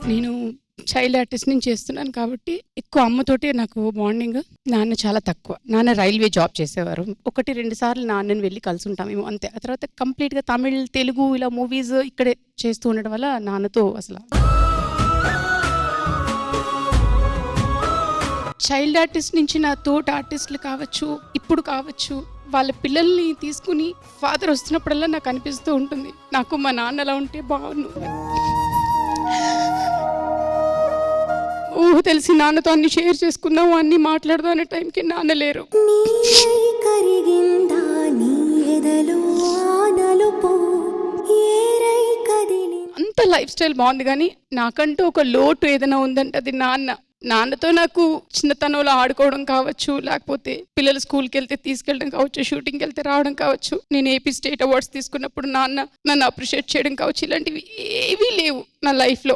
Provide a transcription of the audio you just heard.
నేను child artist నుంచి చేస్తున్నాను కాబట్టి ఎక్కువ అమ్మతోటే నాకు బాండింగ్. నాన్న చాలా తక్కువ. నాన్న రైల్వే జాబ్ చేసేవారు. 1-2 సార్లు నాన్నని వెళ్ళి కలిసి ఉంటామేమో అంతే. ఆ తర్వాత కంప్లీట్గా తమిళ్, తెలుగు ఇలా మూవీస్ ఇక్కడే చేస్తూ ఉండడం వల్ల నాన్నతో అసలు చైల్డ్ ఆర్టిస్ట్ నుంచి నా తోటి ఆర్టిస్టులు కావచ్చు, ఇప్పుడు కావచ్చు, వాళ్ళ పిల్లల్ని తీసుకుని ఫాదర్ వస్తున్నప్పుడల్లా నాకు అనిపిస్తూ ఉంటుంది, నాకు మా నాన్న అలా ఉంటే బాగుండు. ఊహ తెలిసి నాన్నతో అన్ని షేర్ చేసుకుందాం, అన్ని మాట్లాడదాం అనే టైంకి నాన్న లేరు. అంత లైఫ్ స్టైల్ బాగుంది కానీ నాకంటూ ఒక లోటు ఏదైనా ఉందంటే అది నాన్నతో నాకు చిన్నతనంలో ఆడుకోవడం కావచ్చు, లేకపోతే పిల్లలు స్కూల్కి వెళ్తే తీసుకెళ్ళడం కావచ్చు, షూటింగ్కి వెళ్తే రావడం కావచ్చు, నేను ఏపీ స్టేట్ అవార్డ్స్ తీసుకున్నప్పుడు నాన్న నన్ను అప్రిషియేట్ చేయడం కావచ్చు, ఇలాంటివి ఏవీ లేవు నా లైఫ్లో.